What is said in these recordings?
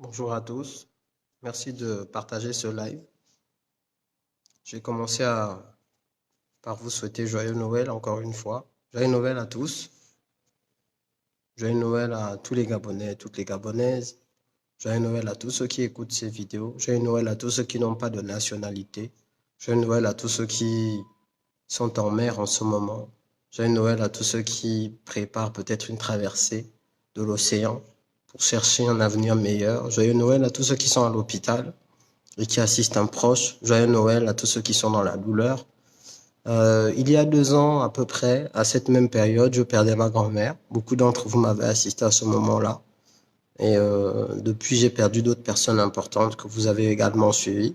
Bonjour à tous, merci de partager ce live. Je vais commencer par vous souhaiter joyeux Noël encore une fois. Joyeux Noël à tous, joyeux Noël à tous les Gabonais, toutes les Gabonaises, joyeux Noël à tous ceux qui écoutent ces vidéos, joyeux Noël à tous ceux qui n'ont pas de nationalité, joyeux Noël à tous ceux qui sont en mer en ce moment, joyeux Noël à tous ceux qui préparent peut-être une traversée de l'océan pour chercher un avenir meilleur, joyeux Noël à tous ceux qui sont à l'hôpital et qui assistent un proche. Joyeux Noël à tous ceux qui sont dans la douleur. Il y a 2 ans à peu près, à cette même période, je perdais ma grand-mère. Beaucoup d'entre vous m'avaient assisté à ce moment-là. Et depuis, j'ai perdu d'autres personnes importantes que vous avez également suivies.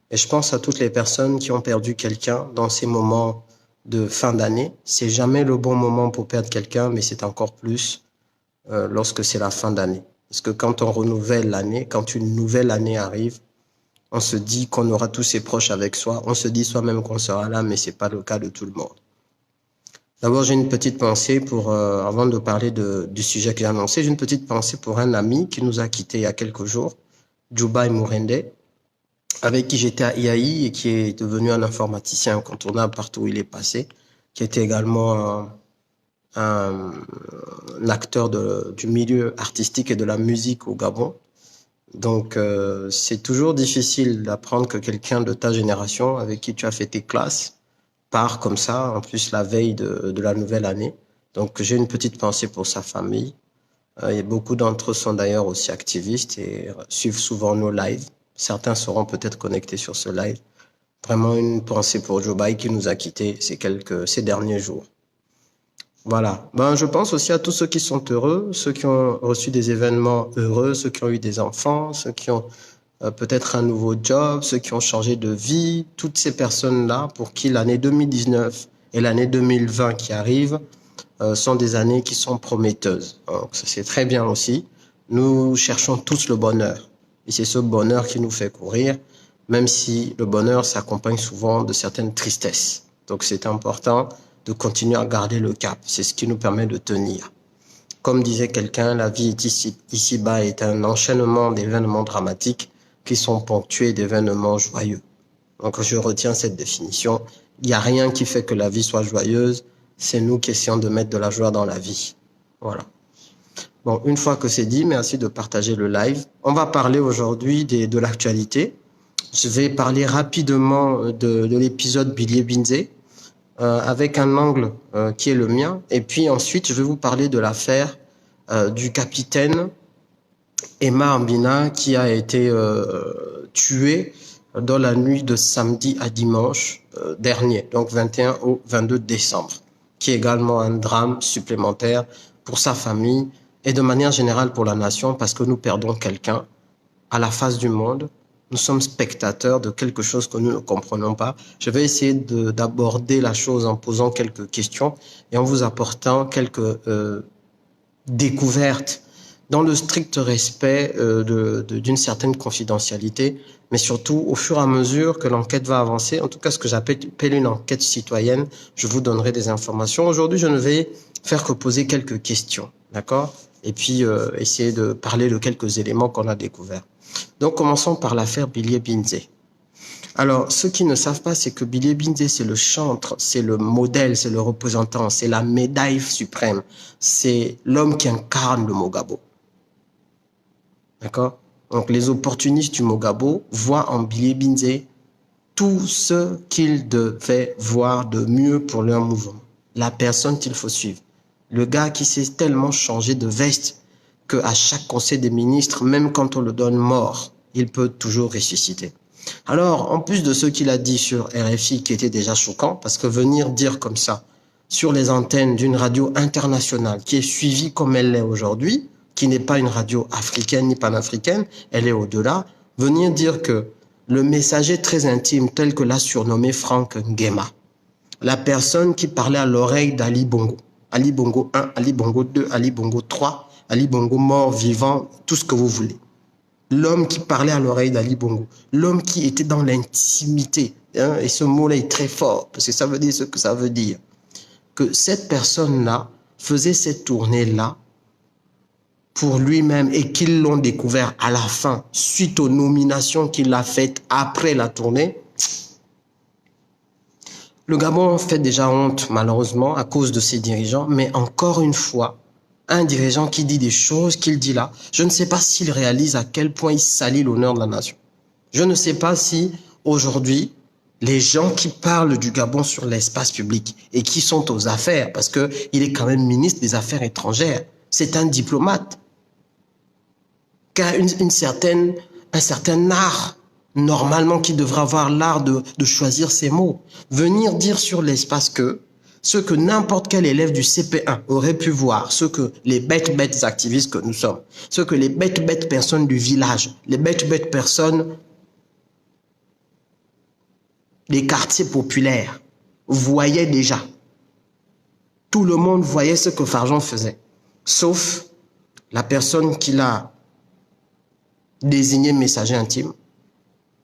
Et je pense à toutes les personnes qui ont perdu quelqu'un dans ces moments de fin d'année. C'est jamais le bon moment pour perdre quelqu'un, mais c'est encore plus lorsque c'est la fin d'année. Parce que quand on renouvelle l'année, quand une nouvelle année arrive, on se dit qu'on aura tous ses proches avec soi. On se dit soi-même qu'on sera là, mais c'est pas le cas de tout le monde. D'abord, j'ai une petite pensée avant de parler du sujet que j'ai annoncé, j'ai une petite pensée pour un ami qui nous a quittés il y a quelques jours, Djubai Mourende, avec qui j'étais à IAI et qui est devenu un informaticien incontournable partout où il est passé, qui était également un acteur du milieu artistique et de la musique au Gabon. Donc, c'est toujours difficile d'apprendre que quelqu'un de ta génération, avec qui tu as fait tes classes, part comme ça, en plus la veille de la nouvelle année. Donc, j'ai une petite pensée pour sa famille. Et beaucoup d'entre eux sont d'ailleurs aussi activistes et suivent souvent nos lives. Certains seront peut-être connectés sur ce live. Vraiment une pensée pour Joe qui nous a quittés ces derniers jours. Voilà. Je pense aussi à tous ceux qui sont heureux, ceux qui ont reçu des événements heureux, ceux qui ont eu des enfants, ceux qui ont peut-être un nouveau job, ceux qui ont changé de vie, toutes ces personnes-là pour qui l'année 2019 et l'année 2020 qui arrivent sont des années qui sont prometteuses. Donc, ça c'est très bien aussi. Nous cherchons tous le bonheur. Et c'est ce bonheur qui nous fait courir, même si le bonheur s'accompagne souvent de certaines tristesses. Donc, c'est important de continuer à garder le cap. C'est ce qui nous permet de tenir. Comme disait quelqu'un, la vie ici-bas est un enchaînement d'événements dramatiques qui sont ponctués d'événements joyeux. Donc, je retiens cette définition. Il n'y a rien qui fait que la vie soit joyeuse. C'est nous qui essayons de mettre de la joie dans la vie. Voilà. Bon, une fois que c'est dit, merci de partager le live. On va parler aujourd'hui de l'actualité. Je vais parler rapidement de l'épisode Billy Binze avec un angle qui est le mien. Et puis ensuite, je vais vous parler de l'affaire du capitaine Emma Ambina qui a été tué dans la nuit de samedi à dimanche dernier, donc 21 au 22 décembre, qui est également un drame supplémentaire pour sa famille et de manière générale pour la nation parce que nous perdons quelqu'un à la face du monde. Nous sommes spectateurs de quelque chose que nous ne comprenons pas. Je vais essayer d'aborder la chose en posant quelques questions et en vous apportant quelques découvertes dans le strict respect d'une certaine confidentialité, mais surtout au fur et à mesure que l'enquête va avancer, en tout cas ce que j'appelle une enquête citoyenne, je vous donnerai des informations. Aujourd'hui, je ne vais faire que poser quelques questions, d'accord? Et puis essayer de parler de quelques éléments qu'on a découverts. Donc commençons par l'affaire Billy Binze. Alors, ceux qui ne savent pas, c'est que Billy Binze, c'est le chantre, c'est le modèle, c'est le représentant, c'est la médaille suprême, c'est l'homme qui incarne le Mogabo. D'accord? Donc, les opportunistes du Mogabo voient en Billy Binze tout ce qu'ils devaient voir de mieux pour leur mouvement. La personne qu'il faut suivre. Le gars qui s'est tellement changé de veste qu'à chaque conseil des ministres, même quand on le donne mort, il peut toujours ressusciter. Alors, en plus de ce qu'il a dit sur RFI, qui était déjà choquant, parce que venir dire comme ça, sur les antennes d'une radio internationale, qui est suivie comme elle l'est aujourd'hui, qui n'est pas une radio africaine ni panafricaine, elle est au-delà, venir dire que le messager très intime, tel que l'a surnommé Franck Nguema, la personne qui parlait à l'oreille d'Ali Bongo, Ali Bongo 1, Ali Bongo 2, Ali Bongo 3, Ali Bongo mort, vivant, tout ce que vous voulez. L'homme qui parlait à l'oreille d'Ali Bongo, l'homme qui était dans l'intimité, hein, et ce mot-là est très fort, parce que ça veut dire ce que ça veut dire, que cette personne-là faisait cette tournée-là pour lui-même et qu'ils l'ont découvert à la fin, suite aux nominations qu'il a faites après la tournée. Le Gabon fait déjà honte, malheureusement, à cause de ses dirigeants, mais encore une fois, un dirigeant qui dit des choses qu'il dit là, je ne sais pas s'il réalise à quel point il salit l'honneur de la nation. Je ne sais pas si, aujourd'hui, les gens qui parlent du Gabon sur l'espace public et qui sont aux affaires, parce qu'il est quand même ministre des Affaires étrangères, c'est un diplomate, qui a un certain art, normalement, qui devrait avoir l'art de choisir ses mots. Venir dire sur l'espace que ce que n'importe quel élève du CP1 aurait pu voir, ce que les bêtes activistes que nous sommes, ce que les bêtes personnes du village, les bêtes personnes des quartiers populaires voyaient déjà. Tout le monde voyait ce que Farjon faisait, sauf la personne qui l'a désigné messager intime,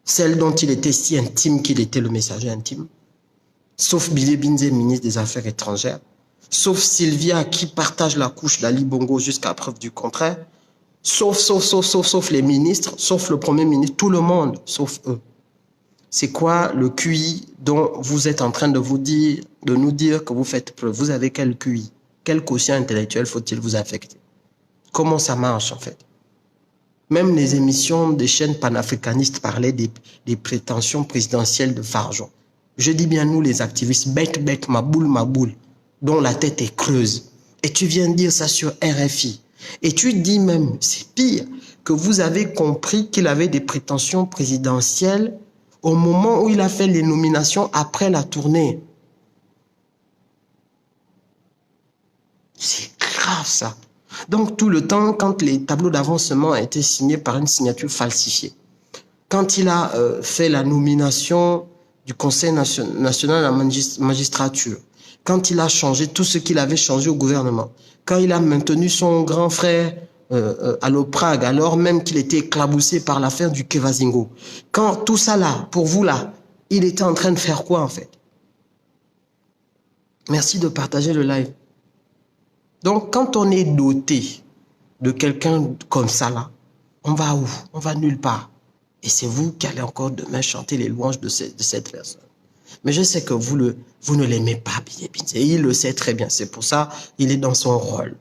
celle dont il était si intime qu'il était le messager intime, sauf Billy Binze, ministre des Affaires étrangères, sauf Sylvia qui partage la couche d'Ali Bongo jusqu'à preuve du contraire, sauf les ministres, sauf le Premier ministre, tout le monde, sauf eux. C'est quoi le QI dont vous êtes en train de nous dire que vous faites preuve? Vous avez quel QI? Quel quotient intellectuel faut-il vous affecter? Comment ça marche en fait? Même les émissions des chaînes panafricanistes parlaient des prétentions présidentielles de Farjon. Je dis bien nous les activistes, bête, ma boule, dont la tête est creuse. Et tu viens dire ça sur RFI. Et tu dis même, c'est pire, que vous avez compris qu'il avait des prétentions présidentielles au moment où il a fait les nominations après la tournée. C'est grave ça. Donc tout le temps, quand les tableaux d'avancement ont été signés par une signature falsifiée, quand il a fait la nomination du Conseil national de la magistrature, quand il a changé tout ce qu'il avait changé au gouvernement, quand il a maintenu son grand frère à l'Oprag, alors même qu'il était éclaboussé par l'affaire du Kevazingo, quand tout ça là, pour vous là, il était en train de faire quoi en fait? Merci de partager le live. Donc, quand on est doté de quelqu'un comme ça, là, on va où? On va nulle part. Et c'est vous qui allez encore demain chanter les louanges de cette personne. Mais je sais que vous ne l'aimez pas, et il le sait très bien. C'est pour ça qu'il est dans son rôle.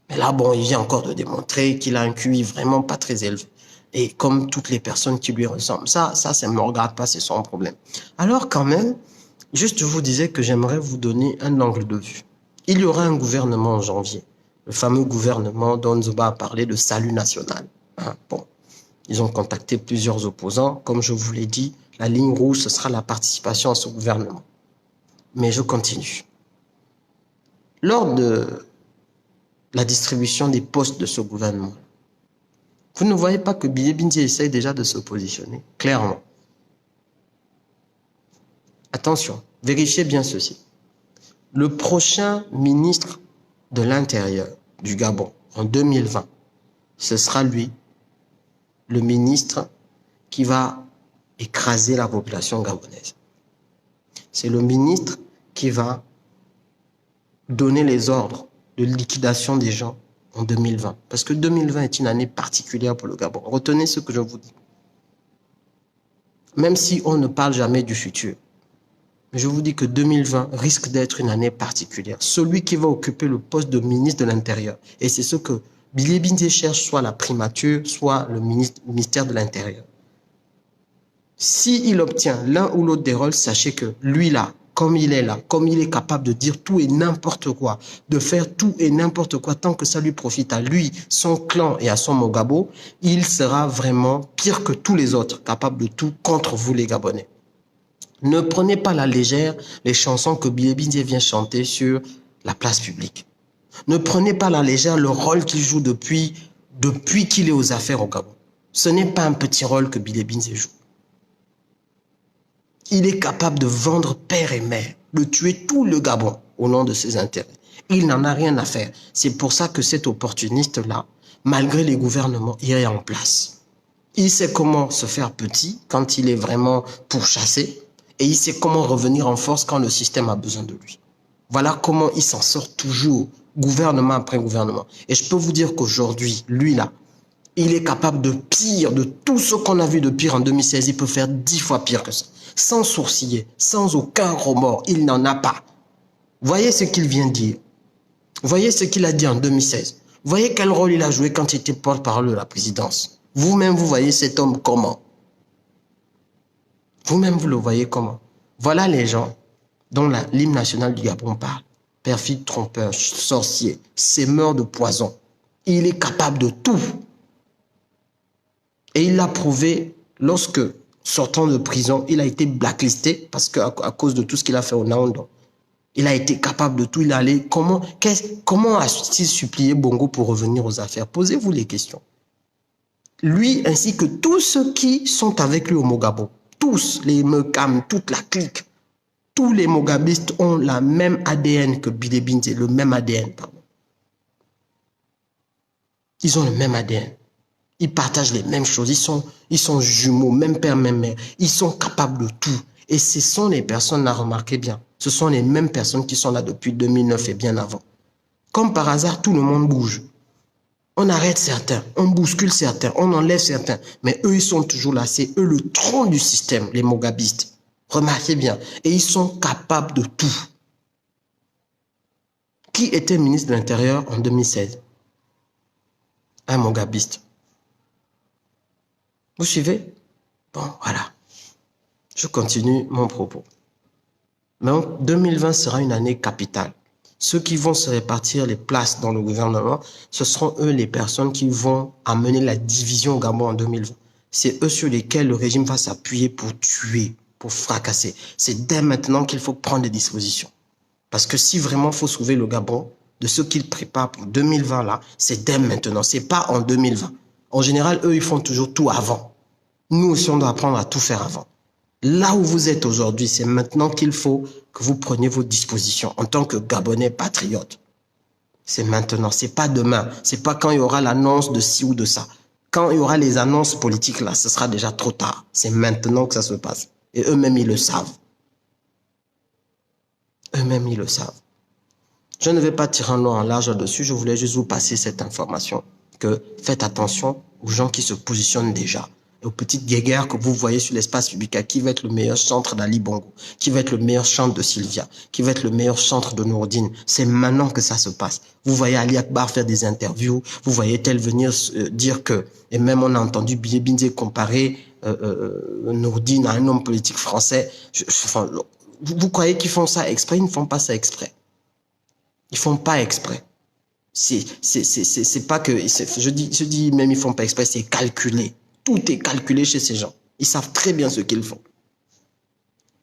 Mais là, bon, il vient encore de démontrer qu'il a un QI vraiment pas très élevé. Et comme toutes les personnes qui lui ressemblent. Ça ne me regarde pas, c'est son problème. Alors quand même, juste je vous disais que j'aimerais vous donner un angle de vue. Il y aura un gouvernement en janvier, le fameux gouvernement dont Nzoba a parlé de salut national. Bon, ils ont contacté plusieurs opposants. Comme je vous l'ai dit, la ligne rouge, ce sera la participation à ce gouvernement. Mais je continue. Lors de la distribution des postes de ce gouvernement, vous ne voyez pas que Billy Binze essaye déjà de se positionner, clairement. Attention, vérifiez bien ceci. Le prochain ministre de l'Intérieur du Gabon en 2020, ce sera lui, le ministre qui va écraser la population gabonaise. C'est le ministre qui va donner les ordres de liquidation des gens en 2020. Parce que 2020 est une année particulière pour le Gabon. Retenez ce que je vous dis. Même si on ne parle jamais du futur, je vous dis que 2020 risque d'être une année particulière. Celui qui va occuper le poste de ministre de l'Intérieur, et c'est ce que Billy Binze cherche, soit la primature, soit le ministère de l'Intérieur. S'il obtient l'un ou l'autre des rôles, sachez que lui là, comme il est capable de dire tout et n'importe quoi, de faire tout et n'importe quoi tant que ça lui profite à lui, son clan et à son Mogabo, il sera vraiment pire que tous les autres, capable de tout contre vous les Gabonais. Ne prenez pas à la légère les chansons que Billy Binze vient chanter sur la place publique. Ne prenez pas à la légère le rôle qu'il joue depuis qu'il est aux affaires au Gabon. Ce n'est pas un petit rôle que Billy Binze joue. Il est capable de vendre père et mère, de tuer tout le Gabon au nom de ses intérêts. Il n'en a rien à faire. C'est pour ça que cet opportuniste-là, malgré les gouvernements, il est en place. Il sait comment se faire petit quand il est vraiment pourchassé et il sait comment revenir en force quand le système a besoin de lui. Voilà comment il s'en sort toujours gouvernement après gouvernement. Et je peux vous dire qu'aujourd'hui, lui là, il est capable de pire, de tout ce qu'on a vu de pire en 2016, il peut faire 10 fois pire que ça. Sans sourciller, sans aucun remords, il n'en a pas. Voyez ce qu'il vient de dire. Voyez ce qu'il a dit en 2016. Voyez quel rôle il a joué quand il était porte-parole de la présidence. Vous-même, vous voyez cet homme comment? Vous-même, vous le voyez comment? Voilà les gens dont l'hymne national du Gabon parle. Perfide, trompeur, sorcier, sémeur de poison. Il est capable de tout. Et il l'a prouvé lorsque, sortant de prison, il a été blacklisté parce qu'à cause de tout ce qu'il a fait au Naondo. Il a été capable de tout. Il allait. Comment a-t-il supplié Bongo pour revenir aux affaires? Posez-vous les questions. Lui ainsi que tous ceux qui sont avec lui au Mogabo, tous les Mekam, toute la clique, tous les Mogabistes ont la même ADN que Bidé Binze, le même ADN, pardon. Ils ont le même ADN. Ils partagent les mêmes choses. Ils sont jumeaux, même père, même mère. Ils sont capables de tout. Et ce sont les personnes, là, remarquez bien, ce sont les mêmes personnes qui sont là depuis 2009 et bien avant. Comme par hasard, tout le monde bouge. On arrête certains, on bouscule certains, on enlève certains. Mais eux, ils sont toujours là. C'est eux le tronc du système, les Mogabistes. Remarquez bien. Et ils sont capables de tout. Qui était ministre de l'Intérieur en 2016? Un Mogabiste. Vous suivez? Bon, voilà. Je continue mon propos. Mais 2020 sera une année capitale. Ceux qui vont se répartir les places dans le gouvernement, ce seront eux les personnes qui vont amener la division au Gabon en 2020. C'est eux sur lesquels le régime va s'appuyer pour tuer, pour fracasser. C'est dès maintenant qu'il faut prendre des dispositions. Parce que si vraiment il faut sauver le Gabon de ce qu'ils préparent pour 2020 là, c'est dès maintenant, c'est pas en 2020. En général, eux, ils font toujours tout avant. Nous aussi, on doit apprendre à tout faire avant. Là où vous êtes aujourd'hui, c'est maintenant qu'il faut que vous preniez vos dispositions en tant que Gabonais patriotes. C'est maintenant, c'est pas demain. C'est pas quand il y aura l'annonce de ci ou de ça. Quand il y aura les annonces politiques là, ce sera déjà trop tard. C'est maintenant que ça se passe. Et eux-mêmes, ils le savent. Eux-mêmes, ils le savent. Je ne vais pas tirer un long en large là-dessus. Je voulais juste vous passer cette information que faites attention aux gens qui se positionnent déjà. Et aux petites guéguerres que vous voyez sur l'espace public, qui va être le meilleur chantre d'Ali Bongo, qui va être le meilleur chantre de Sylvia, qui va être le meilleur chantre de Nourdine. C'est maintenant que ça se passe. Vous voyez Ali Akbar faire des interviews, vous voyez tel venir dire que, et même on a entendu Bidé Binze comparer Nourdine à un homme politique français. Vous croyez qu'ils font ça exprès? Ils ne font pas ça exprès. Ils font pas exprès. C'est pas que, je dis même ils font pas exprès, c'est calculé. Tout est calculé chez ces gens. Ils savent très bien ce qu'ils font.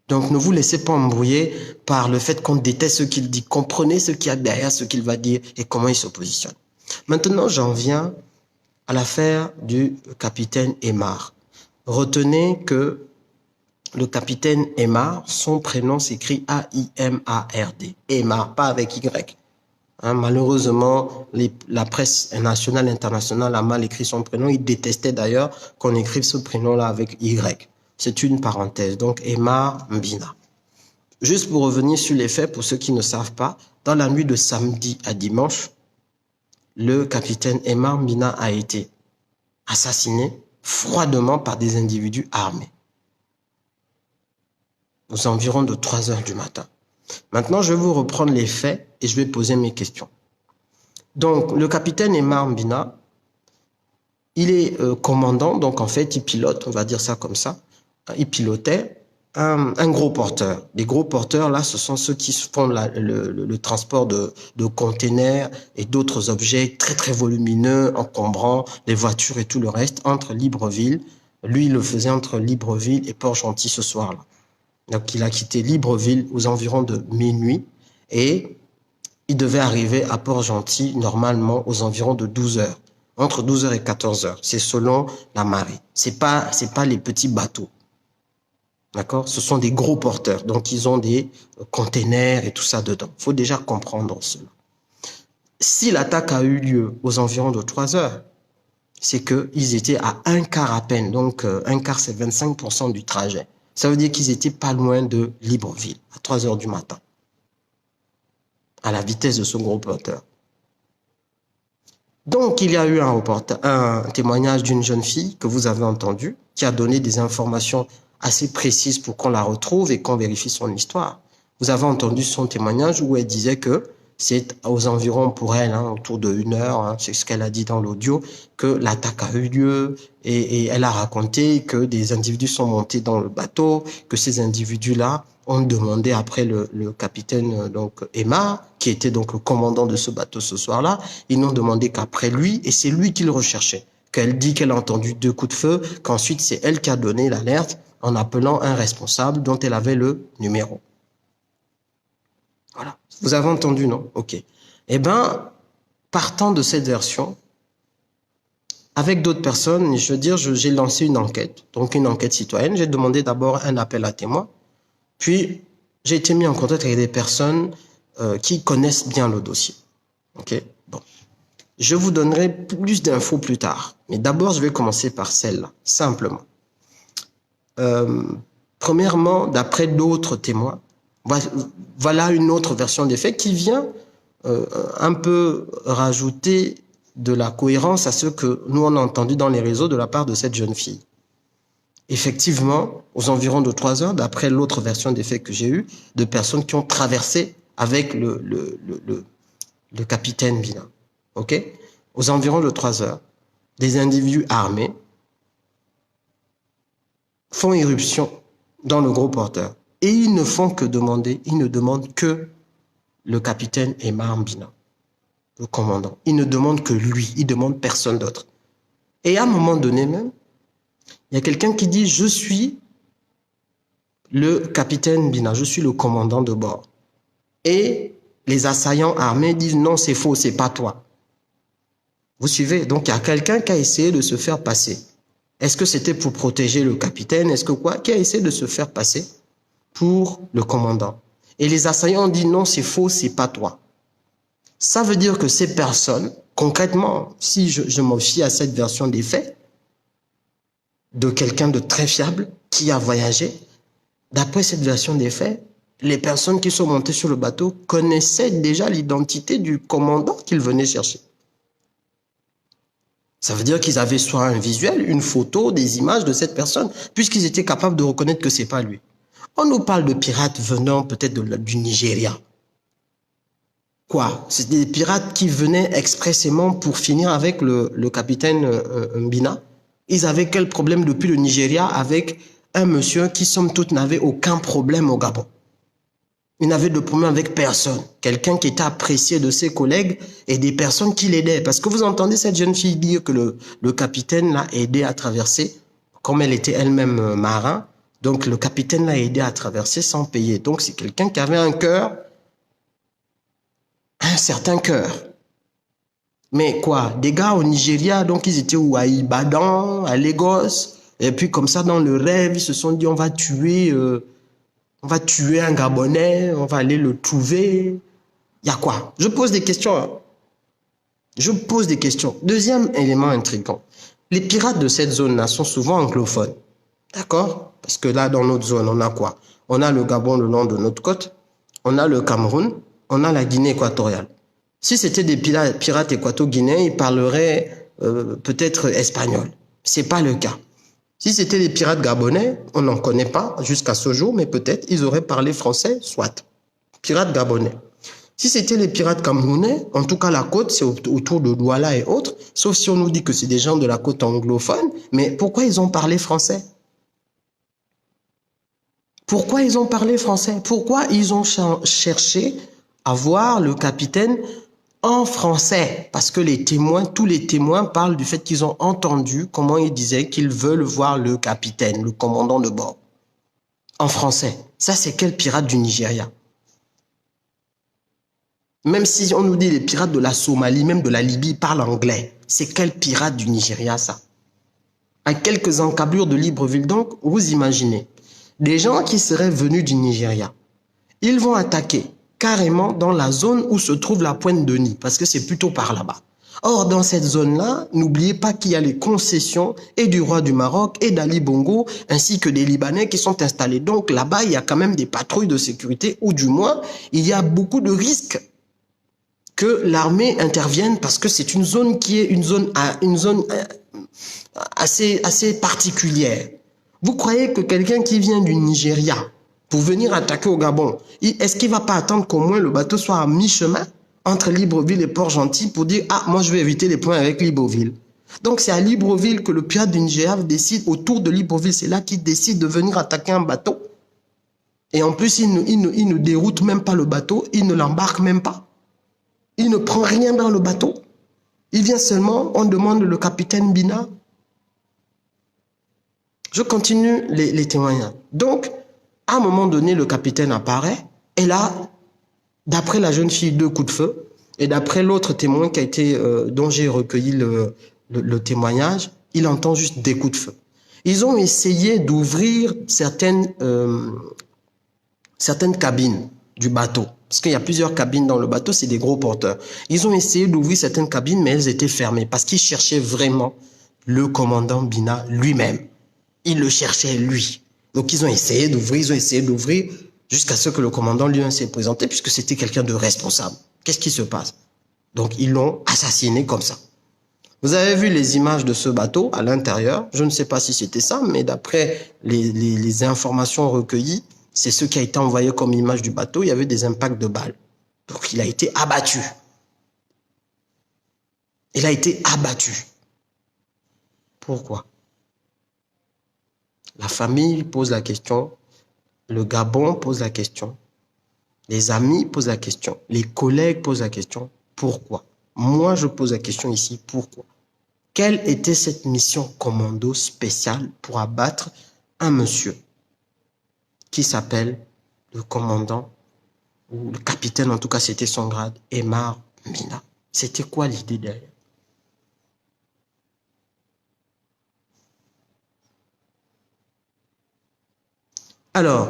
Donc ne vous laissez pas embrouiller par le fait qu'on déteste ce qu'il dit. Comprenez ce qu'il y a derrière ce qu'il va dire et comment il se positionne. Maintenant, j'en viens à l'affaire du capitaine Aymar. Retenez que le capitaine Aymar, son prénom s'écrit A-I-M-A-R-D. Aymar, pas avec Y. Malheureusement, la presse nationale et internationale a mal écrit son prénom. Il détestait d'ailleurs qu'on écrive ce prénom-là avec Y. C'est une parenthèse. Donc, Aymar Mbina. Juste pour revenir sur les faits, pour ceux qui ne savent pas, dans la nuit de samedi à dimanche, le capitaine Aymar Mbina a été assassiné froidement par des individus armés. Aux environs de 3 heures du matin. Maintenant, je vais vous reprendre les faits et je vais poser mes questions. Donc, le capitaine Aymar Mbina, il est commandant, donc en fait, il pilote, on va dire ça comme ça, il pilotait un gros porteur. Les gros porteurs, là, ce sont ceux qui font le transport de containers et d'autres objets très, très volumineux, encombrants, les voitures et tout le reste, entre Libreville. Lui, il le faisait entre Libreville et Port-Gentil ce soir-là. Donc, il a quitté Libreville aux environs de minuit et il devait arriver à Port-Gentil normalement aux environs de 12 heures, entre 12 heures et 14 heures. C'est selon la marée. C'est pas les petits bateaux. D'accord? Ce sont des gros porteurs. Donc, ils ont des containers et tout ça dedans. Il faut déjà comprendre cela. Si l'attaque a eu lieu aux environs de 3 heures, c'est qu'ils étaient à un quart à peine. Donc, un quart, c'est 25% du trajet. Ça veut dire qu'ils étaient pas loin de Libreville, à 3 heures du matin, à la vitesse de ce gros porteur. Donc, il y a eu un témoignage d'une jeune fille que vous avez entendu, qui a donné des informations assez précises pour qu'on la retrouve et qu'on vérifie son histoire. Vous avez entendu son témoignage où elle disait que c'est aux environs pour elle, autour de 1 heure, c'est ce qu'elle a dit dans l'audio, que l'attaque a eu lieu et elle a raconté que des individus sont montés dans le bateau, que ces individus-là ont demandé après le capitaine donc Emma, qui était donc le commandant de ce bateau ce soir-là, ils n'ont demandé qu'après lui et c'est lui qu'ils recherchaient. Qu'elle dit qu'elle a entendu 2 coups de feu, qu'ensuite c'est elle qui a donné l'alerte en appelant un responsable dont elle avait le numéro. Voilà. Vous avez entendu, non? Ok. Eh bien, partant de cette version, avec d'autres personnes, je veux dire, j'ai lancé une enquête, donc une enquête citoyenne. J'ai demandé d'abord un appel à témoins, puis j'ai été mis en contact avec des personnes qui connaissent bien le dossier. Ok. Bon. Je vous donnerai plus d'infos plus tard, mais d'abord, je vais commencer par celle-là, simplement. Premièrement, d'après d'autres témoins, voilà une autre version des faits qui vient un peu rajouter de la cohérence à ce que nous on a entendu dans les réseaux de la part de cette jeune fille. Effectivement, aux environs de 3 heures, d'après l'autre version des faits que j'ai eue, de personnes qui ont traversé avec le capitaine Bina. Ok? Aux environs de 3 heures, des individus armés font irruption dans le gros porteur. Et ils ne font que demander, ils ne demandent que le capitaine Emma Mbina, le commandant. Ils ne demandent que lui, ils ne demandent personne d'autre. Et à un moment donné même, il y a quelqu'un qui dit « Je suis le capitaine Mbina, je suis le commandant de bord. » Et les assaillants armés disent « Non, c'est faux, c'est pas toi. » Vous suivez? Donc il y a quelqu'un qui a essayé de se faire passer. Est-ce que c'était pour protéger le capitaine? Est-ce que quoi? Qui a essayé de se faire passer pour le commandant. Et les assaillants ont dit non, c'est faux, c'est pas toi. Ça veut dire que ces personnes, concrètement, si je me fie à cette version des faits, de quelqu'un de très fiable qui a voyagé, d'après cette version des faits, les personnes qui sont montées sur le bateau connaissaient déjà l'identité du commandant qu'ils venaient chercher. Ça veut dire qu'ils avaient soit un visuel, une photo, des images de cette personne, puisqu'ils étaient capables de reconnaître que c'est pas lui. On nous parle de pirates venant peut-être du Nigeria. Quoi? C'est des pirates qui venaient expressément pour finir avec le capitaine Mbina. Ils avaient quel problème depuis le Nigeria avec un monsieur qui, somme toute, n'avait aucun problème au Gabon? Il n'avait de problème avec personne. Quelqu'un qui était apprécié de ses collègues et des personnes qui l'aidaient. Parce que vous entendez cette jeune fille dire que le capitaine l'a aidé à traverser, comme elle était elle-même marin. Donc, le capitaine l'a aidé à traverser sans payer. Donc, c'est quelqu'un qui avait un cœur, un certain cœur. Mais quoi? Des gars au Nigeria, donc ils étaient où? À Ibadan, à Lagos. Et puis, comme ça, dans le rêve, ils se sont dit, on va tuer un Gabonais, on va aller le trouver. Il y a quoi? Je pose des questions. Hein. Je pose des questions. Deuxième élément intriguant. Les pirates de cette zone-là sont souvent anglophones. D'accord? Parce que là, dans notre zone, on a quoi? On a le Gabon le long de notre côte, on a le Cameroun, on a la Guinée équatoriale. Si c'était des pirates équato-guinéens, ils parleraient peut-être espagnol. C'est pas le cas. Si c'était des pirates gabonais, on n'en connaît pas jusqu'à ce jour, mais peut-être ils auraient parlé français, soit. Pirates gabonais. Si c'était les pirates camerounais, en tout cas la côte, c'est autour de Douala et autres, sauf si on nous dit que c'est des gens de la côte anglophone, mais pourquoi ils ont parlé français? Pourquoi ils ont parlé français? Pourquoi ils ont cherché à voir le capitaine en français? Parce que les témoins, tous les témoins parlent du fait qu'ils ont entendu comment ils disaient qu'ils veulent voir le capitaine, le commandant de bord. En français. Ça, c'est quel pirate du Nigeria? Même si on nous dit les pirates de la Somalie, même de la Libye, parlent anglais. C'est quel pirate du Nigeria, ça? À quelques encablures de Libreville, donc, vous imaginez. Des gens qui seraient venus du Nigeria, ils vont attaquer carrément dans la zone où se trouve la Pointe de Nid, parce que c'est plutôt par là-bas. Or, dans cette zone-là, n'oubliez pas qu'il y a les concessions et du roi du Maroc et d'Ali Bongo, ainsi que des Libanais qui sont installés. Donc là-bas, il y a quand même des patrouilles de sécurité, ou du moins, il y a beaucoup de risques que l'armée intervienne parce que c'est une zone qui est une zone assez particulière. Vous croyez que quelqu'un qui vient du Nigeria pour venir attaquer au Gabon, est-ce qu'il ne va pas attendre qu'au moins le bateau soit à mi-chemin entre Libreville et Port-Gentil pour dire « Ah, moi je vais éviter les points avec Libreville ». Donc c'est à Libreville que le pirate du Nigeria décide, autour de Libreville, c'est là qu'il décide de venir attaquer un bateau. Et en plus, il ne déroute même pas le bateau, il ne l'embarque même pas. Il ne prend rien dans le bateau. Il vient seulement, on demande le capitaine Bina. Je continue les témoignages. Donc, à un moment donné, le capitaine apparaît, et là, d'après la jeune fille, 2 coups de feu, et d'après l'autre témoin qui a été, dont j'ai recueilli le témoignage, il entend juste des coups de feu. Ils ont essayé d'ouvrir certaines cabines du bateau. Parce qu'il y a plusieurs cabines dans le bateau, c'est des gros porteurs. Ils ont essayé d'ouvrir certaines cabines, mais elles étaient fermées parce qu'ils cherchaient vraiment le commandant Bina lui-même. Ils le cherchaient lui. Donc ils ont essayé d'ouvrir, jusqu'à ce que le commandant lui-même s'est présenté, puisque c'était quelqu'un de responsable. Qu'est-ce qui se passe? Donc ils l'ont assassiné comme ça. Vous avez vu les images de ce bateau à l'intérieur. Je ne sais pas si c'était ça, mais d'après les informations recueillies, c'est ce qui a été envoyé comme image du bateau. Il y avait des impacts de balles. Donc il a été abattu. Il a été abattu. Pourquoi? La famille pose la question. Le Gabon pose la question. Les amis posent la question. Les collègues posent la question. Pourquoi? Moi, je pose la question ici. Pourquoi? Quelle était cette mission commando spéciale pour abattre un monsieur qui s'appelle le commandant, ou le capitaine, en tout cas c'était son grade, Aimar Mina? C'était quoi l'idée derrière? Alors,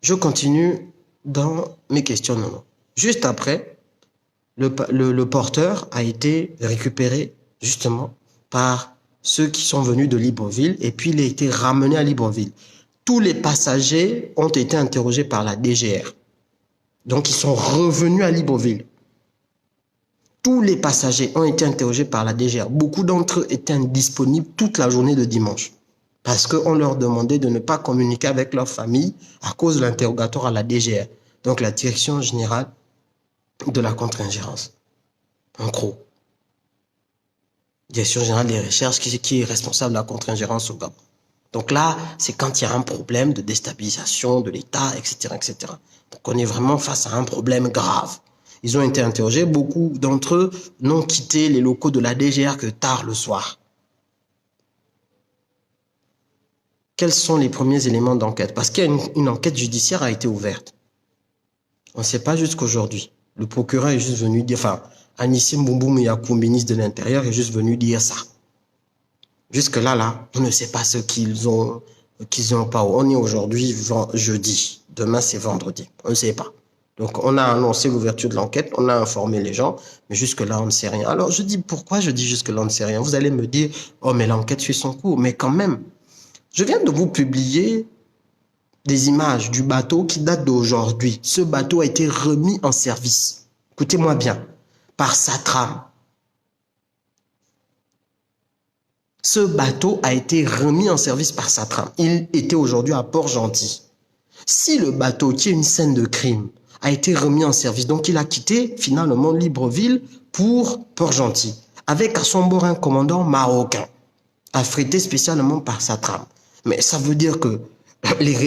je continue dans mes questionnements. Juste après, le porteur a été récupéré justement par ceux qui sont venus de Libreville et puis il a été ramené à Libreville. Tous les passagers ont été interrogés par la DGR. Donc, ils sont revenus à Libreville. Tous les passagers ont été interrogés par la DGR. Beaucoup d'entre eux étaient indisponibles toute la journée de dimanche parce qu'on leur demandait de ne pas communiquer avec leur famille à cause de l'interrogatoire à la DGR. Donc, la Direction Générale de la Contre-Ingérence. En gros. Direction Générale des Recherches qui est responsable de la contre-ingérence au Gabon. Donc là, c'est quand il y a un problème de déstabilisation de l'État, etc., etc. Donc on est vraiment face à un problème grave. Ils ont été interrogés. Beaucoup d'entre eux n'ont quitté les locaux de la DGR que tard le soir. Quels sont les premiers éléments d'enquête? Parce qu'il y a une enquête judiciaire a été ouverte. On ne sait pas jusqu'aujourd'hui. Le procureur est juste venu dire, enfin, Anissim Boumboum Yakou, ministre de l'Intérieur, est juste venu dire ça. Jusque-là, on ne sait pas ce qu'ils ont pas. On est aujourd'hui jeudi. Demain, c'est vendredi. On ne sait pas. Donc, on a annoncé l'ouverture de l'enquête. On a informé les gens. Mais jusque-là, on ne sait rien. Alors, je dis, pourquoi je dis jusque-là, on ne sait rien? Vous allez me dire, oh, mais l'enquête suit son cours. Mais quand même, je viens de vous publier des images du bateau qui datent d'aujourd'hui. Ce bateau a été remis en service. Écoutez-moi bien. Par Satram. Ce bateau a été remis en service par Satram. Il était aujourd'hui à Port-Gentil. Si le bateau, qui est une scène de crime, a été remis en service, donc il a quitté finalement Libreville pour Port-Gentil, avec à son bord un commandant marocain, affrété spécialement par Satram. Mais ça veut dire que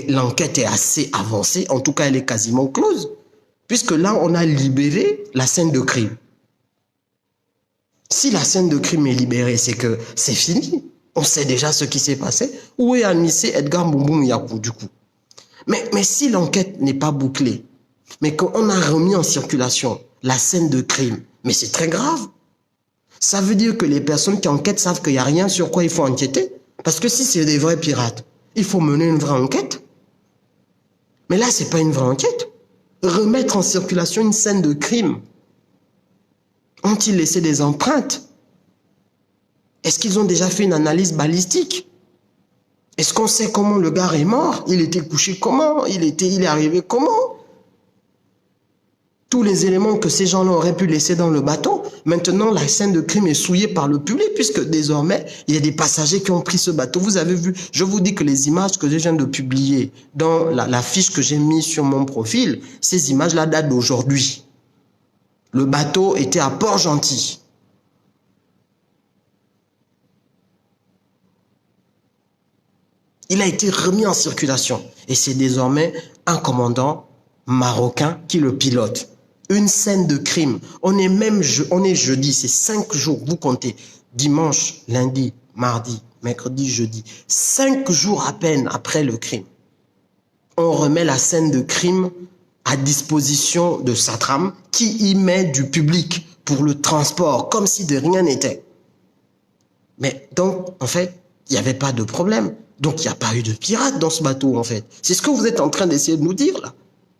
l'enquête est assez avancée, en tout cas elle est quasiment close, puisque là on a libéré la scène de crime. Si la scène de crime est libérée, c'est que c'est fini. On sait déjà ce qui s'est passé. Où est admissé Edgar Mboumbou Yakou du coup? Mais si l'enquête n'est pas bouclée, mais qu'on a remis en circulation la scène de crime, mais c'est très grave. Ça veut dire que les personnes qui enquêtent savent qu'il n'y a rien sur quoi il faut enquêter. Parce que si c'est des vrais pirates, il faut mener une vraie enquête. Mais là, ce n'est pas une vraie enquête. Remettre en circulation une scène de crime. Ont-ils laissé des empreintes? Est-ce qu'ils ont déjà fait une analyse balistique? Est-ce qu'on sait comment le gars est mort? Il était couché comment? Il est arrivé comment? tous les éléments que ces gens-là auraient pu laisser dans le bateau. Maintenant, la scène de crime est souillée par le public puisque désormais, il y a des passagers qui ont pris ce bateau. Vous avez vu, je vous dis que les images que je viens de publier dans la fiche que j'ai mise sur mon profil, ces images-là datent d'aujourd'hui. Le bateau était à Port-Gentil. Il a été remis en circulation et c'est désormais un commandant marocain qui le pilote. Une scène de crime. On est jeudi, c'est 5 jours, vous comptez. Dimanche, lundi, mardi, mercredi, jeudi. 5 jours à peine après le crime. On remet la scène de crime à disposition de Satram qui y met du public pour le transport, comme si de rien n'était. Mais donc, en fait, il n'y avait pas de problème. Donc, il n'y a pas eu de pirates dans ce bateau, en fait. C'est ce que vous êtes en train d'essayer de nous dire, là.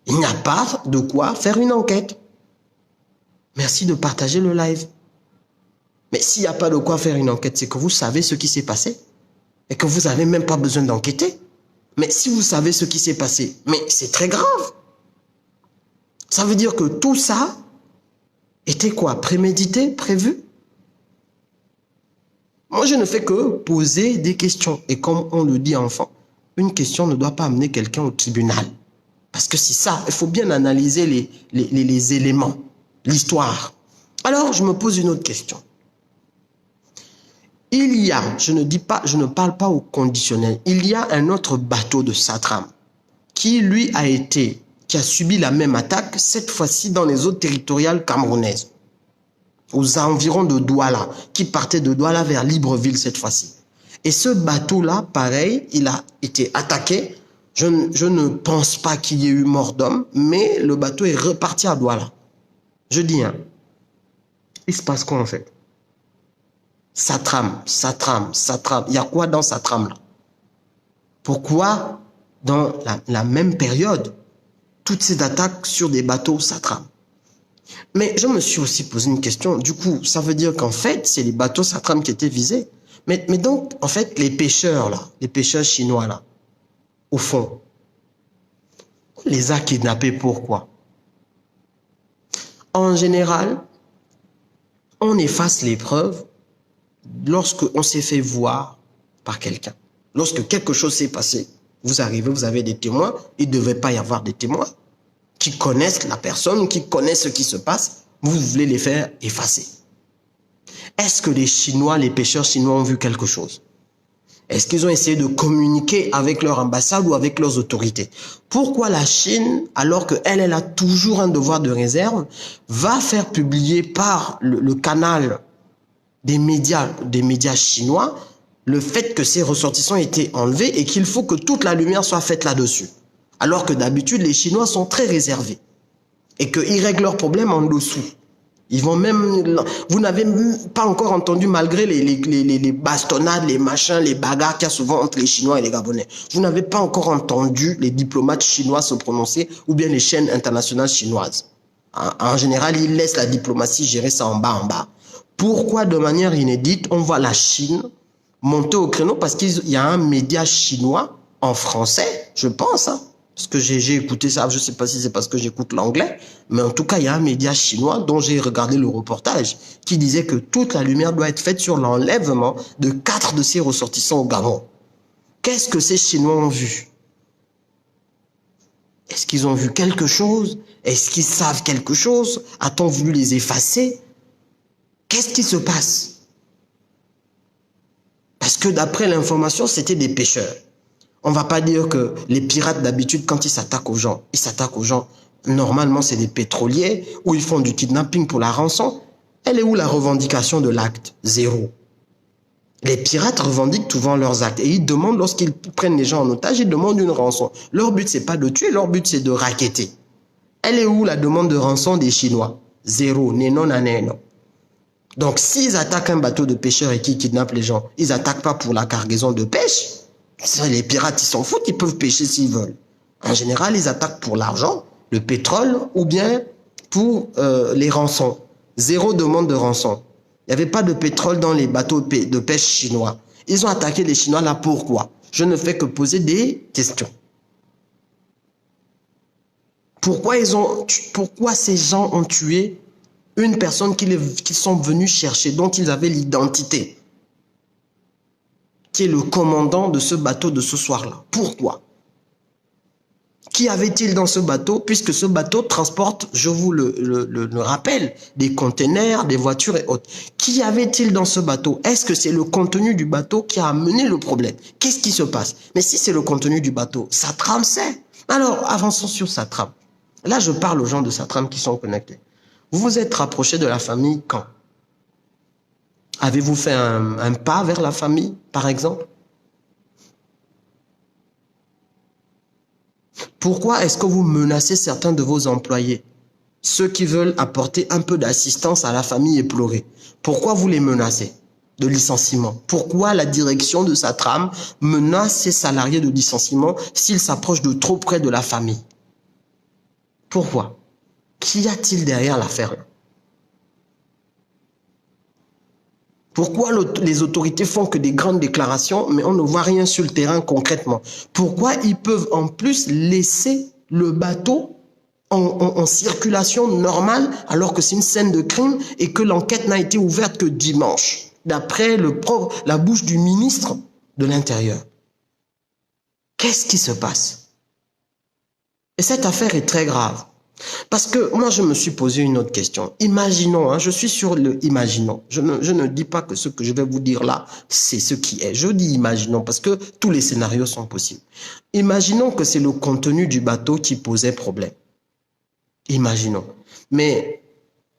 Il n'y a pas de quoi faire une enquête. Merci de partager le live. Mais s'il n'y a pas de quoi faire une enquête, c'est que vous savez ce qui s'est passé et que vous n'avez même pas besoin d'enquêter. Mais si vous savez ce qui s'est passé, mais c'est très grave. Ça veut dire que tout ça était quoi? Prémédité, prévu? Moi, je ne fais que poser des questions. Et comme on le dit enfant, une question ne doit pas amener quelqu'un au tribunal. Parce que c'est ça, il faut bien analyser les éléments, l'histoire. Alors, je me pose une autre question. Il y a, je ne parle pas au conditionnel, il y a un autre bateau de Satram qui, lui, qui a subi la même attaque, cette fois-ci dans les eaux territoriales camerounaises, aux environs de Douala, qui partait de Douala vers Libreville cette fois-ci. Et ce bateau-là, pareil, il a été attaqué. Je ne pense pas qu'il y ait eu mort d'homme, mais le bateau est reparti à Douala. Je dis, hein, il se passe quoi en fait? Satram. Il y a quoi dans Satram là? Pourquoi, dans la même période, toutes ces attaques sur des bateaux Satram? Mais je me suis aussi posé une question. Du coup, ça veut dire qu'en fait, c'est les bateaux Satram qui étaient visés. Mais donc, en fait, les pêcheurs là, les pêcheurs chinois là, au fond, on les a kidnappés pourquoi? En général, on efface les preuves lorsqu'on s'est fait voir par quelqu'un. Lorsque quelque chose s'est passé, vous arrivez, vous avez des témoins, il ne devait pas y avoir des témoins qui connaissent la personne, qui connaissent ce qui se passe, vous voulez les faire effacer. Est-ce que les Chinois, les pêcheurs chinois ont vu quelque chose? Est-ce qu'ils ont essayé de communiquer avec leur ambassade ou avec leurs autorités? Pourquoi la Chine, alors qu'elle a toujours un devoir de réserve, va faire publier par le canal des médias chinois le fait que ces ressortissants étaient enlevés et qu'il faut que toute la lumière soit faite là-dessus? Alors que d'habitude, les Chinois sont très réservés et qu'ils règlent leurs problèmes en dessous. Ils vont même... Vous n'avez pas encore entendu, malgré les bastonnades, les machins, les bagarres qu'il y a souvent entre les Chinois et les Gabonais, vous n'avez pas encore entendu les diplomates chinois se prononcer ou bien les chaînes internationales chinoises. En général, ils laissent la diplomatie gérer ça en bas. Pourquoi, de manière inédite, on voit la Chine monter au créneau? Parce qu'il y a un média chinois en français, je pense, hein, parce que j'ai écouté ça, je ne sais pas si c'est parce que j'écoute l'anglais, mais en tout cas, il y a un média chinois dont j'ai regardé le reportage qui disait que toute la lumière doit être faite sur l'enlèvement de 4 de ces ressortissants au Gabon. Qu'est-ce que ces Chinois ont vu? Est-ce qu'ils ont vu quelque chose? Est-ce qu'ils savent quelque chose? A-t-on voulu les effacer? Qu'est-ce qui se passe? Parce que d'après l'information, c'était des pêcheurs. On ne va pas dire que les pirates, d'habitude, quand ils s'attaquent aux gens, normalement, c'est des pétroliers où ils font du kidnapping pour la rançon. Elle est où la revendication de l'acte? Zéro. Les pirates revendiquent souvent leurs actes et ils demandent, lorsqu'ils prennent les gens en otage, ils demandent une rançon. Leur but, c'est pas de tuer, leur but, c'est de racketter. Elle est où la demande de rançon des Chinois? Zéro, nénon à nénon. Donc, s'ils attaquent un bateau de pêcheurs et qu'ils kidnappent les gens, ils n'attaquent pas pour la cargaison de pêche. Les pirates, ils s'en foutent, ils peuvent pêcher s'ils veulent. En général, ils attaquent pour l'argent, le pétrole ou bien pour les rançons. Zéro demande de rançon. Il n'y avait pas de pétrole dans les bateaux de pêche chinois. Ils ont attaqué les Chinois là, pourquoi? Je ne fais que poser des questions. Pourquoi ces gens ont tué une personne qu'ils sont venus chercher, dont ils avaient l'identité, qui est le commandant de ce bateau de ce soir-là? Pourquoi? Qui avait-il dans ce bateau? Puisque ce bateau transporte, je vous le rappelle, des containers, des voitures et autres. Qui avait-il dans ce bateau? Est-ce que c'est le contenu du bateau qui a amené le problème? Qu'est-ce qui se passe? Mais si c'est le contenu du bateau, sa trame c'est. Alors, avançons sur sa trame. Là, je parle aux gens de sa trame qui sont connectés. Vous vous êtes rapproché de la famille quand? Avez-vous fait un pas vers la famille, par exemple? Pourquoi est-ce que vous menacez certains de vos employés? Ceux qui veulent apporter un peu d'assistance à la famille éplorée. Pourquoi vous les menacez de licenciement? Pourquoi la direction de sa trame menace ses salariés de licenciement s'ils s'approchent de trop près de la famille? Pourquoi? Qu'y a-t-il derrière l'affaire? Pourquoi les autorités font que des grandes déclarations, mais on ne voit rien sur le terrain concrètement? Pourquoi ils peuvent en plus laisser le bateau en circulation normale alors que c'est une scène de crime et que l'enquête n'a été ouverte que dimanche, d'après la bouche du ministre de l'Intérieur? Qu'est-ce qui se passe? Et cette affaire est très grave. Parce que moi, je me suis posé une autre question. Imaginons, je suis sur le imaginons. Je ne dis pas que ce que je vais vous dire là, c'est ce qui est. Je dis imaginons parce que tous les scénarios sont possibles. Imaginons que c'est le contenu du bateau qui posait problème. Imaginons. Mais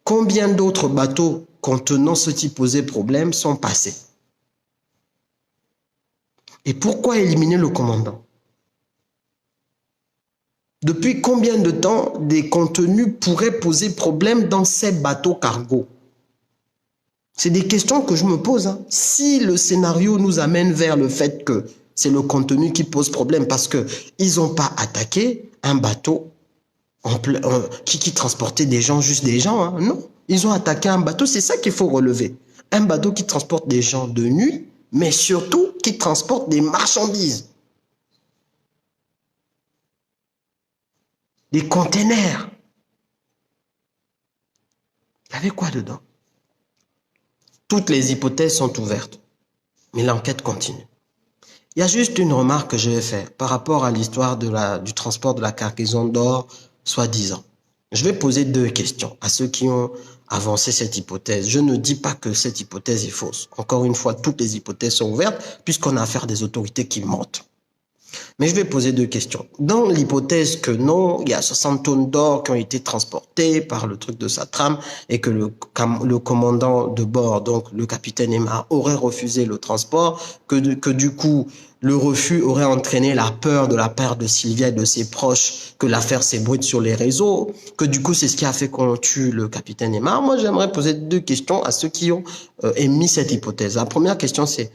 combien d'autres bateaux contenant ce qui posait problème sont passés? Et pourquoi éliminer le commandant? Depuis combien de temps des contenus pourraient poser problème dans ces bateaux cargo? C'est des questions que je me pose. Si le scénario nous amène vers le fait que c'est le contenu qui pose problème parce qu'ils n'ont pas attaqué un bateau qui transportait des gens, juste des gens, non. Ils ont attaqué un bateau, c'est ça qu'il faut relever. Un bateau qui transporte des gens de nuit, mais surtout qui transporte des marchandises. Des containers. Il y avait quoi dedans? Toutes les hypothèses sont ouvertes, mais l'enquête continue. Il y a juste une remarque que je vais faire par rapport à l'histoire du transport de la cargaison d'or, soi-disant. Je vais poser deux questions à ceux qui ont avancé cette hypothèse. Je ne dis pas que cette hypothèse est fausse. Encore une fois, toutes les hypothèses sont ouvertes puisqu'on a affaire à des autorités qui mentent. Mais je vais poser deux questions. Dans l'hypothèse que non, il y a 60 tonnes d'or qui ont été transportées par le truc de sa trame et que le commandant de bord, donc le capitaine Aymar, aurait refusé le transport, que du coup, le refus aurait entraîné la peur de la part de Sylvia et de ses proches que l'affaire s'ébruite sur les réseaux, que du coup, c'est ce qui a fait qu'on tue le capitaine Aymar. Moi, j'aimerais poser deux questions à ceux qui ont émis cette hypothèse. La première question, c'est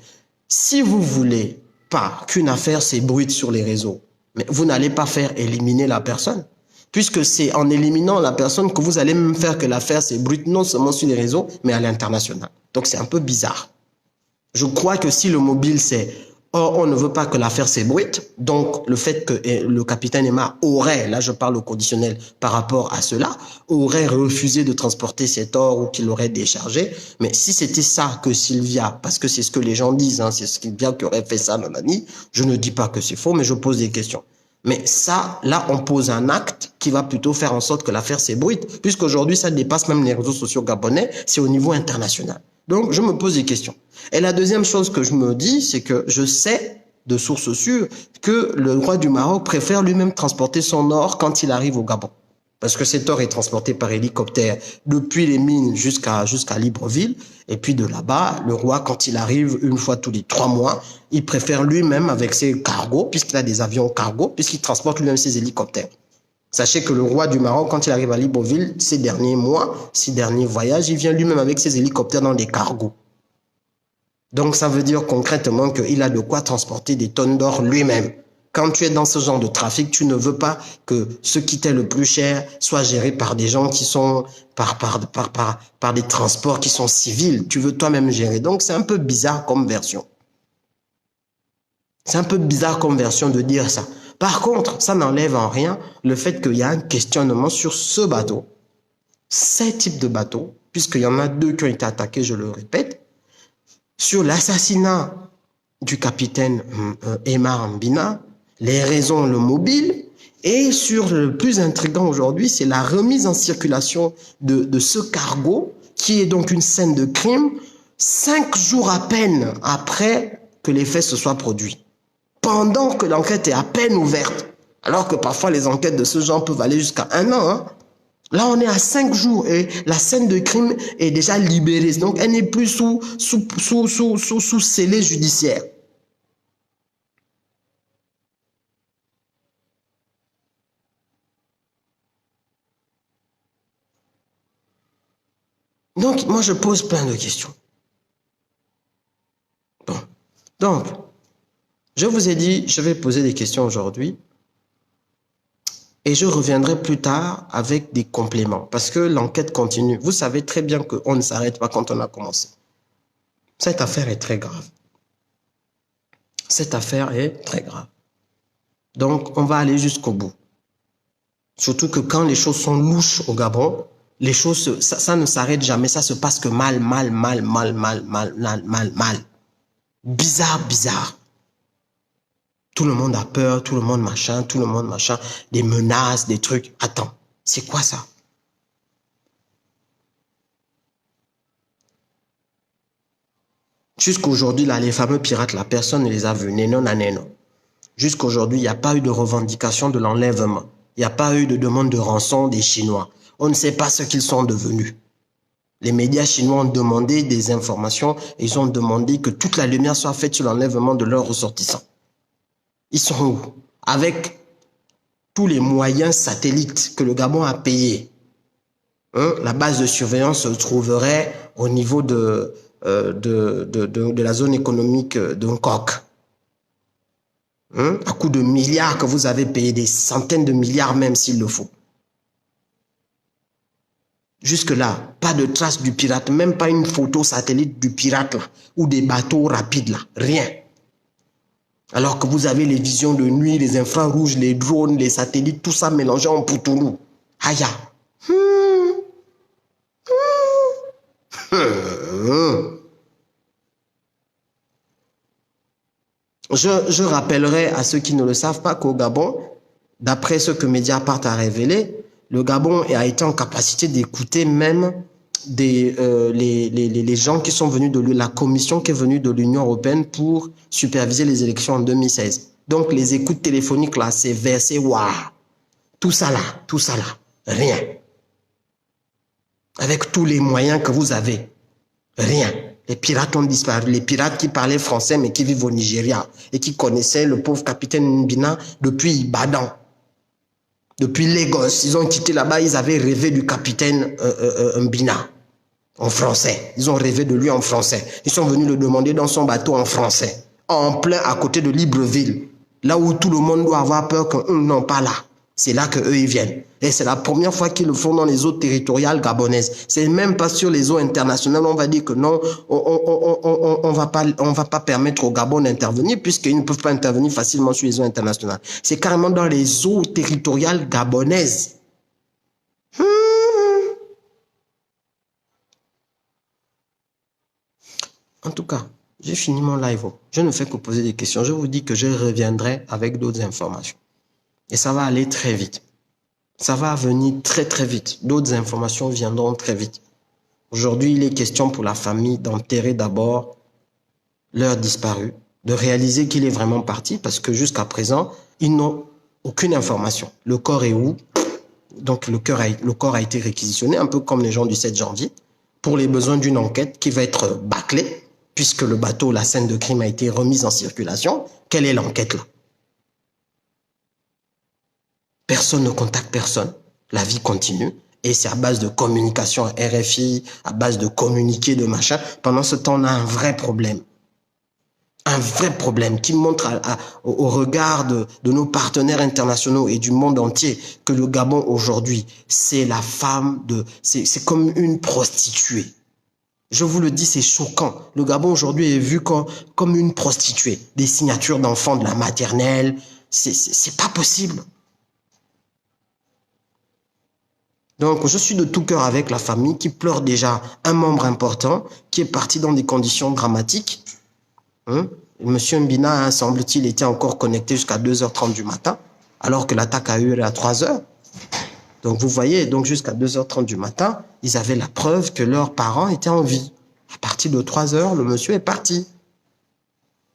si vous voulez pas qu'une affaire s'ébruite sur les réseaux, mais vous n'allez pas faire éliminer la personne, puisque c'est en éliminant la personne que vous allez même faire que l'affaire s'ébruite non seulement sur les réseaux, mais à l'international. Donc c'est un peu bizarre. Je crois que si le mobile c'est or, on ne veut pas que l'affaire s'ébruite, donc le fait que le capitaine Aymar aurait, là je parle au conditionnel par rapport à cela, aurait refusé de transporter cet or ou qu'il aurait déchargé. Mais si c'était ça que Sylvia, parce que c'est ce que les gens disent, c'est Sylvia qui aurait fait ça, mamie, je ne dis pas que c'est faux, mais je pose des questions. Mais ça, là, on pose un acte qui va plutôt faire en sorte que l'affaire s'ébruite, puisqu'aujourd'hui, ça dépasse même les réseaux sociaux gabonais, c'est au niveau international. Donc, je me pose des questions. Et la deuxième chose que je me dis, c'est que je sais, de sources sûres, que le roi du Maroc préfère lui-même transporter son or quand il arrive au Gabon. Parce que cet or est transporté par hélicoptère depuis les mines jusqu'à Libreville. Et puis de là-bas, le roi, quand il arrive une fois tous les 3 mois, il préfère lui-même avec ses cargos, puisqu'il a des avions cargo, puisqu'il transporte lui-même ses hélicoptères. Sachez que le roi du Maroc, quand il arrive à Libreville, ces derniers mois, ces derniers voyages, il vient lui-même avec ses hélicoptères dans des cargos. Donc ça veut dire concrètement qu'il a de quoi transporter des tonnes d'or lui-même. Quand tu es dans ce genre de trafic, tu ne veux pas que ce qui t'est le plus cher soit géré par des gens qui sont par des transports qui sont civils. Tu veux toi-même gérer. Donc c'est un peu bizarre comme version. C'est un peu bizarre comme version de dire ça. Par contre, ça n'enlève en rien le fait qu'il y a un questionnement sur ce bateau, ces types de bateaux, puisqu'il y en a 2 qui ont été attaqués, je le répète, sur l'assassinat du capitaine Aymar Mbina, les raisons, le mobile, et sur le plus intriguant aujourd'hui, c'est la remise en circulation de ce cargo, qui est donc une scène de crime, 5 jours à peine après que les faits se soient produits, pendant que l'enquête est à peine ouverte, alors que parfois les enquêtes de ce genre peuvent aller jusqu'à 1 an. Hein. Là, on est à 5 jours et la scène de crime est déjà libérée. Donc, elle n'est plus sous scellé judiciaire. Donc, moi, je pose plein de questions. Bon. Donc, je vous ai dit, je vais poser des questions aujourd'hui et je reviendrai plus tard avec des compléments parce que l'enquête continue. Vous savez très bien qu'on ne s'arrête pas quand on a commencé. Cette affaire est très grave. Cette affaire est très grave. Donc, on va aller jusqu'au bout. Surtout que quand les choses sont louches au Gabon, les choses, ça ne s'arrête jamais. Ça se passe que mal. Bizarre. Tout le monde a peur, tout le monde machin, des menaces, des trucs. Attends, c'est quoi ça? Jusqu'aujourd'hui, là, les fameux pirates, la personne ne les a vus, nénon. Jusqu'aujourd'hui, il n'y a pas eu de revendication de l'enlèvement. Il n'y a pas eu de demande de rançon des Chinois. On ne sait pas ce qu'ils sont devenus. Les médias chinois ont demandé des informations et ils ont demandé que toute la lumière soit faite sur l'enlèvement de leurs ressortissants. Ils sont où? Avec tous les moyens satellites que le Gabon a payés. Hein? La base de surveillance se trouverait au niveau de la zone économique de Nkok. Hein? À coup de milliards que vous avez payé, des centaines de milliards même s'il le faut. Jusque-là, pas de trace du pirate, même pas une photo satellite du pirate là, ou des bateaux rapides là, rien. Alors que vous avez les visions de nuit, les infrarouges, les drones, les satellites, tout ça mélangé en poutoulou. Aïe. Je rappellerai à ceux qui ne le savent pas qu'au Gabon, d'après ce que Mediapart a révélé, le Gabon a été en capacité d'écouter même les gens qui sont venus de la commission qui est venue de l'Union européenne pour superviser les élections en 2016. Donc les écoutes téléphoniques là, c'est versé, waouh, tout ça là, rien. Avec tous les moyens que vous avez, rien. Les pirates ont disparu. Les pirates qui parlaient français mais qui vivent au Nigeria et qui connaissaient le pauvre capitaine Mbina depuis Ibadan. Depuis Lagos, ils ont quitté là-bas, ils avaient rêvé du capitaine Mbina en français. Ils ont rêvé de lui en français. Ils sont venus le demander dans son bateau en français, en plein à côté de Libreville, là où tout le monde doit avoir peur que non, pas là. C'est là qu'eux, ils viennent. Et c'est la première fois qu'ils le font dans les eaux territoriales gabonaises. C'est même pas sur les eaux internationales. On va dire que non, on va pas permettre au Gabon d'intervenir puisqu'ils ne peuvent pas intervenir facilement sur les eaux internationales. C'est carrément dans les eaux territoriales gabonaises. En tout cas, j'ai fini mon live. Je ne fais que poser des questions. Je vous dis que je reviendrai avec d'autres informations. Et ça va aller très vite. Ça va venir très vite. D'autres informations viendront très vite. Aujourd'hui, il est question pour la famille d'enterrer d'abord leur disparu, de réaliser qu'il est vraiment parti parce que jusqu'à présent, ils n'ont aucune information. Le corps est où? Donc le corps a été réquisitionné, un peu comme les gens du 7 janvier, pour les besoins d'une enquête qui va être bâclée, puisque le bateau, la scène de crime a été remise en circulation. Quelle est l'enquête là? Personne ne contacte personne. La vie continue. Et c'est à base de communication RFI, à base de communiquer, de machin. Pendant ce temps, on a un vrai problème. Un vrai problème qui montre au regard de nos partenaires internationaux et du monde entier que le Gabon aujourd'hui, c'est la femme de... C'est comme une prostituée. Je vous le dis, c'est choquant. Le Gabon aujourd'hui est vu comme une prostituée. Des signatures d'enfants de la maternelle, c'est pas possible. Donc, je suis de tout cœur avec la famille qui pleure déjà un membre important qui est parti dans des conditions dramatiques. Monsieur Mbina, semble-t-il, était encore connecté jusqu'à 2h30 du matin, alors que l'attaque a eu lieu à 3h. Donc, vous voyez, donc jusqu'à 2h30 du matin, ils avaient la preuve que leurs parents étaient en vie. À partir de 3h, le monsieur est parti.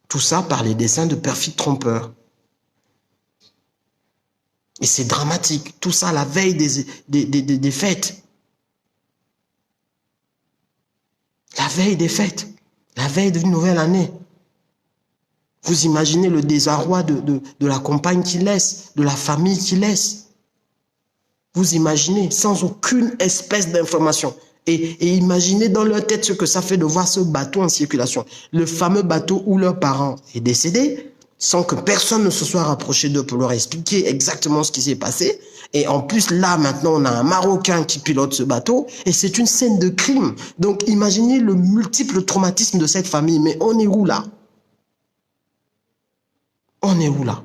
Tout ça par les desseins de perfides trompeurs. Et c'est dramatique. Tout ça la veille des fêtes. La veille des fêtes. La veille d'une nouvelle année. Vous imaginez le désarroi de la compagne qu'il laisse, de la famille qu'il laisse. Vous imaginez, sans aucune espèce d'information. Et imaginez dans leur tête ce que ça fait de voir ce bateau en circulation. Le fameux bateau où leur parent est décédé, sans que personne ne se soit rapproché d'eux pour leur expliquer exactement ce qui s'est passé. Et en plus, là, maintenant, on a un Marocain qui pilote ce bateau. Et c'est une scène de crime. Donc, imaginez le multiple traumatisme de cette famille. Mais on est où là? On est où là?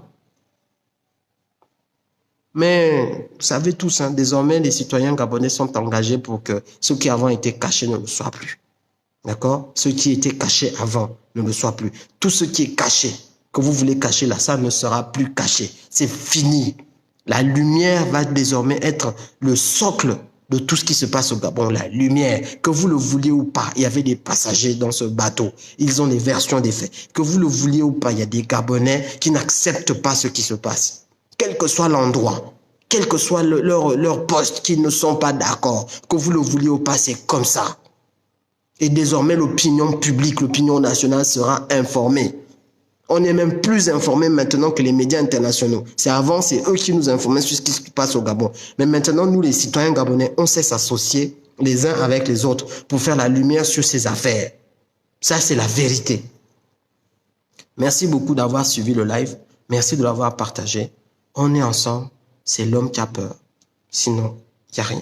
Mais vous savez tous, désormais, les citoyens gabonais sont engagés pour que ceux qui avant étaient cachés ne le soient plus. D'accord? Ceux qui étaient cachés avant ne le soient plus. Tout ce qui est caché, que vous voulez cacher là, ça ne sera plus caché. C'est fini. La lumière va désormais être le socle de tout ce qui se passe au Gabon. La lumière, que vous le vouliez ou pas, il y avait des passagers dans ce bateau. Ils ont des versions des faits. Que vous le vouliez ou pas, il y a des Gabonais qui n'acceptent pas ce qui se passe. Quel que soit l'endroit, quel que soit leur poste, qui ne sont pas d'accord, que vous le vouliez ou pas, c'est comme ça. Et désormais, l'opinion publique, l'opinion nationale sera informée. On est même plus informé maintenant que les médias internationaux. C'est avant, c'est eux qui nous informaient sur ce qui se passe au Gabon. Mais maintenant, nous, les citoyens gabonais, on sait s'associer les uns avec les autres pour faire la lumière sur ces affaires. Ça, c'est la vérité. Merci beaucoup d'avoir suivi le live. Merci de l'avoir partagé. On est ensemble. C'est l'homme qui a peur. Sinon, il n'y a rien.